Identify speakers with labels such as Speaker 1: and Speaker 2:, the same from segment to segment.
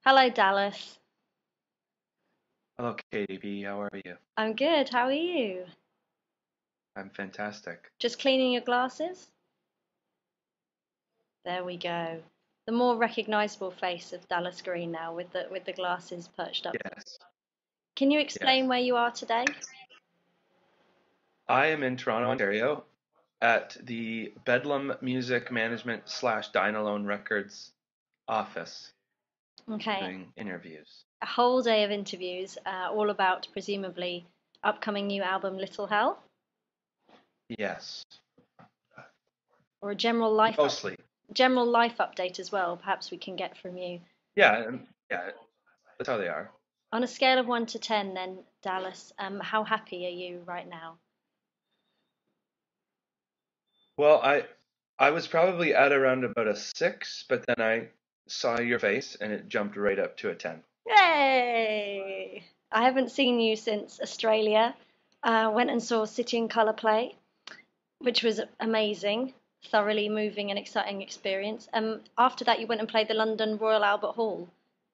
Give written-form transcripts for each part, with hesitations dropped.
Speaker 1: Hello, Dallas.
Speaker 2: Hello, KDP. How are you?
Speaker 1: I'm good. How are you?
Speaker 2: I'm fantastic.
Speaker 1: Just cleaning your glasses? There we go. The more recognizable face of Dallas Green now with the glasses perched up.
Speaker 2: Yes,
Speaker 1: Can you
Speaker 2: yes.
Speaker 1: explain where you are today?
Speaker 2: I am in Toronto, Ontario, at the Bedlam Music Management slash Dynalone Records office
Speaker 1: Okay,
Speaker 2: doing interviews.
Speaker 1: a whole day of interviews, all about presumably upcoming new album Little Hell,
Speaker 2: Yes,
Speaker 1: or a
Speaker 2: mostly.
Speaker 1: general life update as well. Perhaps we can get from you.
Speaker 2: Yeah, that's how they are.
Speaker 1: On a scale of 1 to 10, then Dallas, how happy are you right now?
Speaker 2: Well, I was probably at around about a 6, but then I saw your face and it jumped right up to a 10.
Speaker 1: Yay! I haven't seen you since Australia. Went and saw City and Colour play, which was amazing, thoroughly moving and exciting experience. After that, you went and played the London Royal Albert Hall.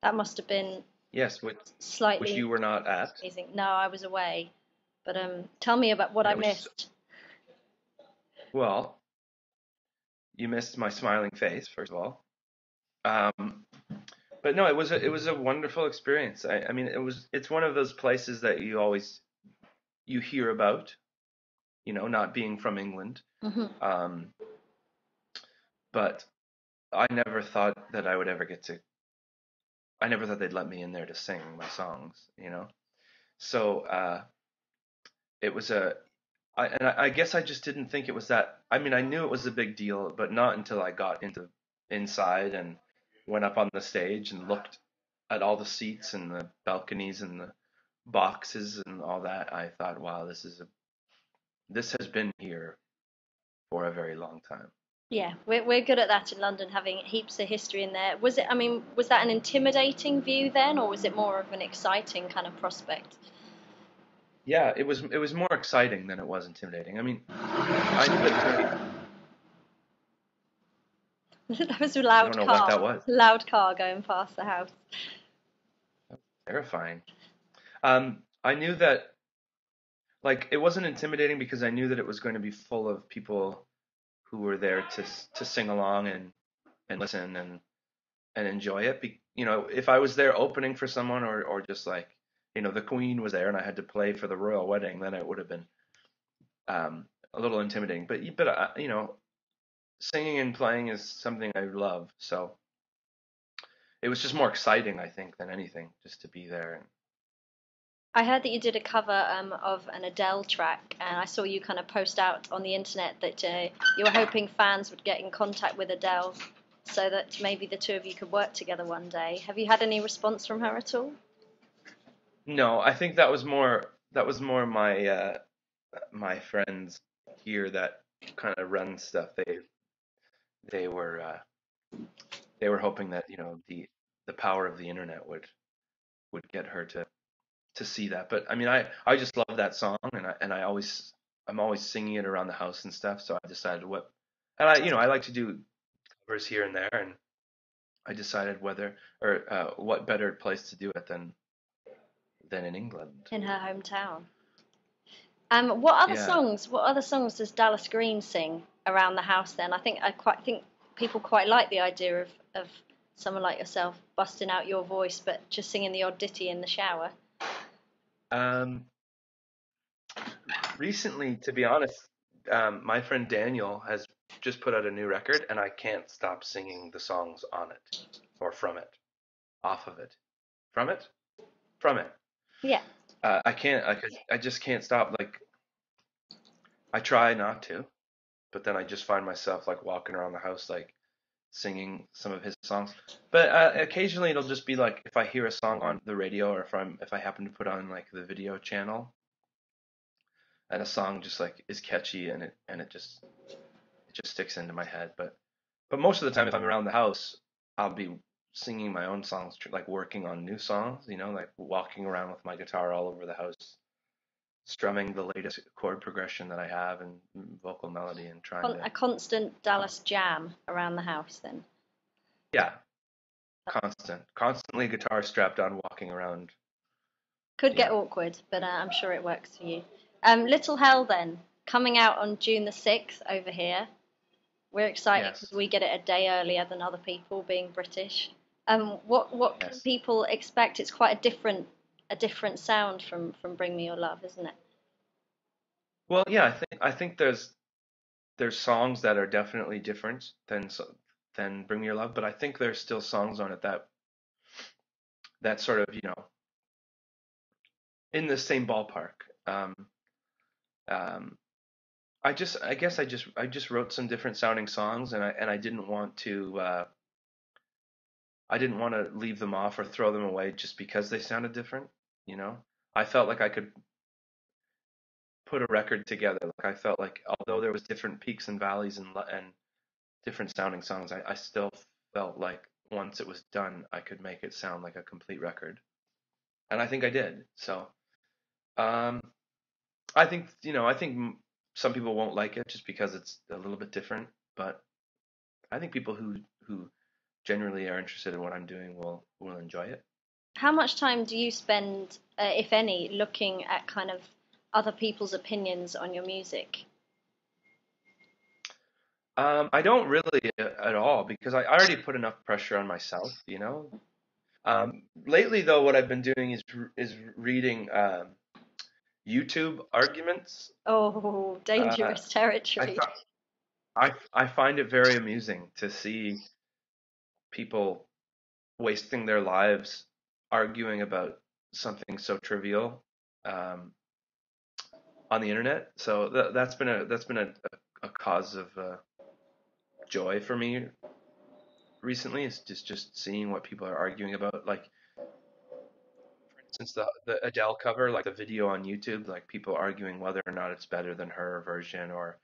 Speaker 1: That must have been
Speaker 2: Yes, which
Speaker 1: slightly
Speaker 2: you were not at.
Speaker 1: amazing. No, I was away, but tell me about what I
Speaker 2: Yeah,
Speaker 1: missed.
Speaker 2: well, you missed my smiling face, first of all. Um, but no, it was a wonderful experience. I mean, it's one of those places that you hear about, not being from England.
Speaker 1: Hmm.
Speaker 2: Um, but I never thought that I would ever get to. I never thought they'd let me in there to sing my songs. So it was I guess I just didn't think it was that. I mean, I knew it was a big deal, but not until I got inside and went up on the stage and looked at all the seats and the balconies and the boxes and all that. I thought, wow, this has been here for a very long time.
Speaker 1: Yeah, we're good at that in London, having heaps of history in there. Was it? I mean, was that an intimidating view then, or was it more of an exciting kind of prospect?
Speaker 2: Yeah, it was more exciting than it was intimidating. I mean, I knew that it was going to be.
Speaker 1: That was a
Speaker 2: I don't know what that was.
Speaker 1: loud car going past the house.
Speaker 2: Terrifying. I knew that, like, it wasn't intimidating because I knew that it was going to be full of people who were there to sing along and listen and enjoy it. If I was there opening for someone or just like, the Queen was there and I had to play for the royal wedding, then it would have been a little intimidating. But singing and playing is something I love, so it was just more exciting, I think, than anything, just to be there. And
Speaker 1: I heard that you did a cover of an Adele track, and I saw you kind of post out on the internet that you were hoping fans would get in contact with Adele so that maybe the two of you could work together one day. Have you had any response from her at all?
Speaker 2: no, I think that was more my friends here that kind of run stuff. They were they were hoping that the power of the internet would get her to see that. But I mean, I just love that song, I'm always singing it around the house and stuff. So I decided I like to do covers here and there, and I decided whether or what better place to do it than in England.
Speaker 1: In her hometown. What other
Speaker 2: Yeah.
Speaker 1: songs? What other songs does Dallas Green sing around the house? Then I quite think people quite like the idea of someone like yourself busting out your voice, but just singing the odd ditty in the shower.
Speaker 2: Um, Recently, to be honest, my friend Daniel has just put out a new record, and I can't stop singing the songs on it, or from it, off of it, from it, from it.
Speaker 1: Yeah.
Speaker 2: I can't. I just can't stop. Like, I try not to, but then I just find myself like walking around the house, like singing some of his songs. But occasionally, it'll just be like if I hear a song on the radio, or if I happen to put on like the video channel, and a song just like is catchy and it just sticks into my head. But most of the time, if I'm around the house, I'll be singing my own songs, like working on new songs. Like walking around with my guitar all over the house, strumming the latest chord progression that I have and vocal melody, and trying to.
Speaker 1: A constant Dallas jam around the house then.
Speaker 2: Yeah, constantly guitar strapped on, walking around.
Speaker 1: Could get
Speaker 2: Yeah.
Speaker 1: awkward, but I'm sure it works for you. Little Hell then, coming out on June the 6th over here. We're excited because
Speaker 2: Yes.
Speaker 1: we get it a day earlier than other people, being British. What can
Speaker 2: Yes.
Speaker 1: people expect? It's quite a different sound from Bring Me Your Love, isn't it?
Speaker 2: Well, yeah, I think there's songs that are definitely different than Bring Me Your Love, but I think there's still songs on it that sort of, in the same ballpark. Um, um, I guess I just wrote some different sounding songs, and I didn't want to leave them off or throw them away just because they sounded different. You know, I felt like I could put a record together. Like I felt like although there was different peaks and valleys and different sounding songs, I still felt like once it was done, I could make it sound like a complete record, and I think I did. So um, I think some people won't like it just because it's a little bit different, but I think people who generally are interested in what I'm doing will enjoy it.
Speaker 1: How much time do you spend, if any, looking at kind of other people's opinions on your music?
Speaker 2: I don't really at all because I already put enough pressure on myself, you know. Lately, though, what I've been doing is reading YouTube arguments.
Speaker 1: Oh,
Speaker 2: Uh,
Speaker 1: dangerous
Speaker 2: I
Speaker 1: territory.
Speaker 2: thought I find it very amusing to see people wasting their lives arguing about something so trivial um, on the internet. So that's been a cause of joy for me recently. Is just seeing what people are arguing about. Like for instance, the Adele cover, like the video on YouTube, like people arguing whether or not it's better than her version, or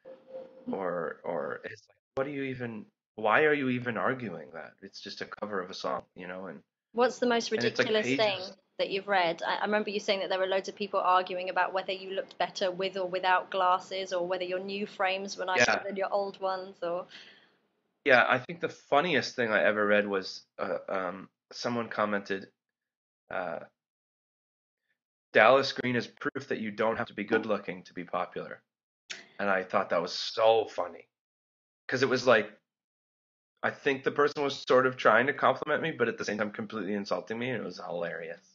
Speaker 2: it's like, what do you even? Why are you even arguing that? It's just a cover of a song,
Speaker 1: What's the most
Speaker 2: and it's like
Speaker 1: ridiculous thing
Speaker 2: pages.
Speaker 1: that you've read? I remember you saying that there were loads of people arguing about whether you looked better with or without glasses, or whether your new frames were nicer
Speaker 2: Yeah,
Speaker 1: than your old ones, or
Speaker 2: yeah. I think the funniest thing I ever read was someone commented, uh, Dallas Green is proof that you don't have to be good looking to be popular. And I thought that was so funny because it was like I think the person was sort of trying to compliment me, but at the same time completely insulting me, and it was hilarious.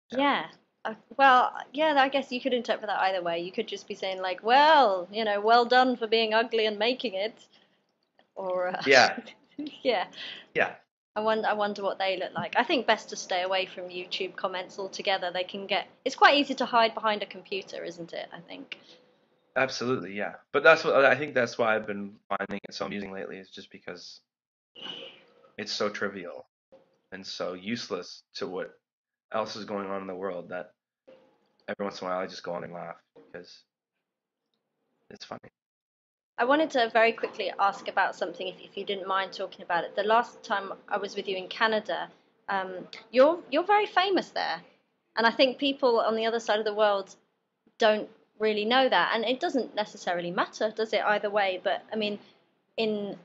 Speaker 2: Yeah,
Speaker 1: yeah. Well, yeah, I guess you could interpret that either way. You could just be saying like, well, well done for being ugly and making it, or
Speaker 2: yeah,
Speaker 1: yeah.
Speaker 2: yeah,
Speaker 1: I wonder what they look like. I think best to stay away from YouTube comments altogether. They can get. It's quite easy to hide behind a computer, isn't it? I think.
Speaker 2: absolutely, yeah. But that's what I think. That's why I've been finding it so amusing lately. Is just because it's so trivial and so useless to what else is going on in the world that every once in a while I just go on and laugh because it's funny.
Speaker 1: I wanted to very quickly ask about something, if you didn't mind talking about it. The last time I was with you in Canada, you're very famous there, and I think people on the other side of the world don't really know that, and it doesn't necessarily matter, does it, either way? But I mean, in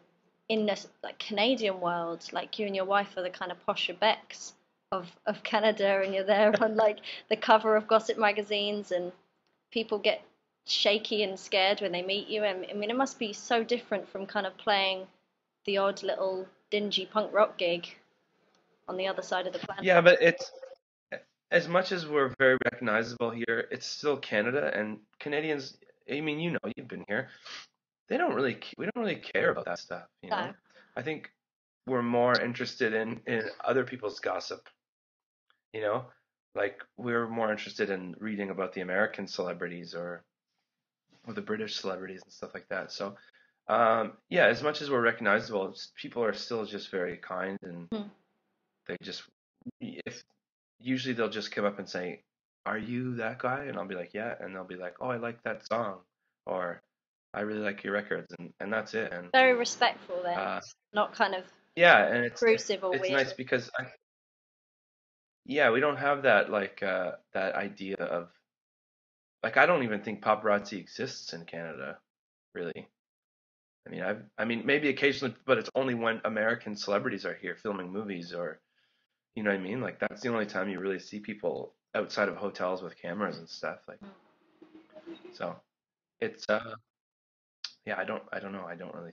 Speaker 1: this like Canadian world, like you and your wife are the kind of posh becks of Canada, and you're there on like the cover of gossip magazines, and people get shaky and scared when they meet you. And I mean, it must be so different from kind of playing the odd little dingy punk rock gig on the other side of the planet.
Speaker 2: Yeah, but it's as much as we're very recognizable here, it's still Canada and Canadians. I mean, you've been here. We don't really care about that stuff, you know.
Speaker 1: No.
Speaker 2: I think we're more interested in other people's gossip, you know. Like we're more interested in reading about the American celebrities or the British celebrities and stuff like that. So, yeah, as much as we're recognizable, people are still just very kind and
Speaker 1: Hmm.
Speaker 2: they just if usually they'll just come up and say, "Are you that guy?" And I'll be like, "Yeah," and they'll be like, "Oh, I like that song," or "I really like your records," and that's it. And
Speaker 1: Very respectful then,
Speaker 2: uh,
Speaker 1: not kind of
Speaker 2: yeah, and
Speaker 1: intrusive or
Speaker 2: it's
Speaker 1: weird.
Speaker 2: nice because yeah, we don't have that that idea of like I don't even think paparazzi exists in Canada, really. I mean, maybe occasionally, but it's only when American celebrities are here filming movies, or you know what I mean? Like that's the only time you really see people outside of hotels with cameras and stuff. Like so, it's yeah, I don't know, I don't really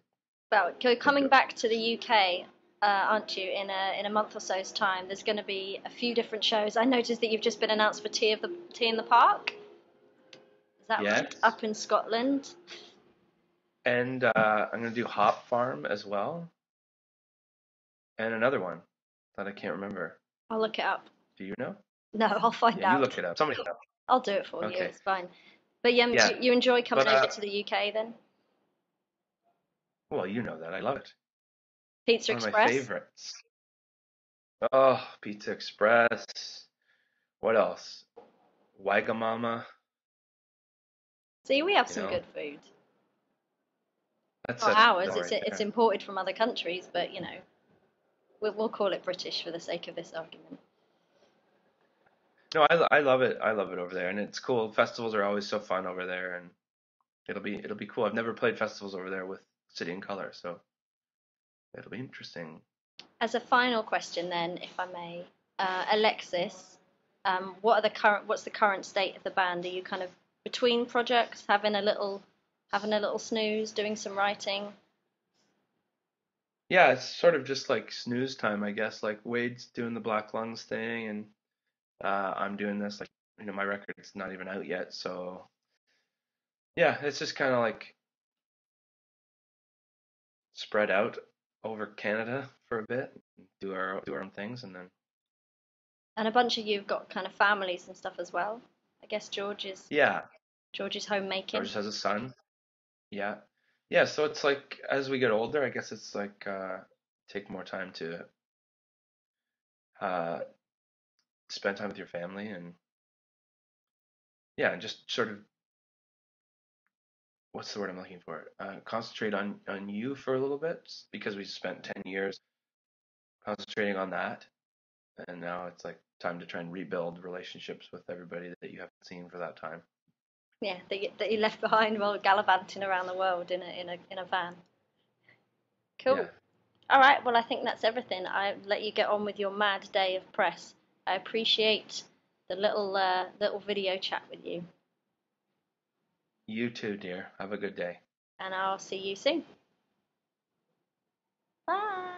Speaker 1: Well, you're
Speaker 2: think
Speaker 1: coming
Speaker 2: of.
Speaker 1: back to the UK, aren't you? In a month or so's time. There's going to be a few different shows. I noticed that you've just been announced for Tea in the Park. Is that right?
Speaker 2: Yes,
Speaker 1: Up in Scotland.
Speaker 2: and I'm gonna do Hop Farm as well, and another one that I can't remember.
Speaker 1: I'll look it up.
Speaker 2: Do you know?
Speaker 1: No, I'll find
Speaker 2: Yeah, you
Speaker 1: out.
Speaker 2: look it up. Somebody look
Speaker 1: I'll do it for
Speaker 2: it up.
Speaker 1: you.
Speaker 2: Okay.
Speaker 1: It's fine. But yeah,
Speaker 2: Yeah,
Speaker 1: you enjoy coming
Speaker 2: but
Speaker 1: over to the UK then?
Speaker 2: well, you know that I love it.
Speaker 1: Pizza
Speaker 2: One of my
Speaker 1: Express.
Speaker 2: favorites. Oh, Pizza Express. What else? Wagamama.
Speaker 1: See, we have
Speaker 2: You
Speaker 1: some
Speaker 2: know,
Speaker 1: good food.
Speaker 2: that's
Speaker 1: Not
Speaker 2: a
Speaker 1: ours.
Speaker 2: meal right
Speaker 1: It's
Speaker 2: there.
Speaker 1: imported from other countries, but we'll call it British for the sake of this argument.
Speaker 2: No, I love it. I love it over there, and it's cool. Festivals are always so fun over there, and it'll be cool. I've never played festivals over there with City and Color, so it'll be interesting.
Speaker 1: As a final question, then, if I may, Alexis, what's the current state of the band? Are you kind of between projects, having a little snooze, doing some writing?
Speaker 2: Yeah, it's sort of just like snooze time, I guess. Like Wade's doing the Black Lungs thing, and I'm doing this. Like, you know, my record's not even out yet, so yeah, it's just kind of like spread out over Canada for a bit, do our own things, and then
Speaker 1: And a bunch of you've got kind of families and stuff as well. I guess
Speaker 2: yeah,
Speaker 1: George is homemaking.
Speaker 2: George has a son. Yeah, yeah. So it's like as we get older, I guess it's like take more time to uh, spend time with your family, and yeah, and just sort of what's the word I'm looking for? Concentrate on you for a little bit because we spent 10 years concentrating on that, and now it's like time to try and rebuild relationships with everybody that you haven't seen for that time.
Speaker 1: Yeah, that you left behind while gallivanting around the world in a van.
Speaker 2: Yeah.
Speaker 1: Cool. All right. Well, I think that's everything. I let you get on with your mad day of press. I appreciate the little video chat with you,
Speaker 2: You too, dear. Have a good day.
Speaker 1: and I'll see you soon. Bye.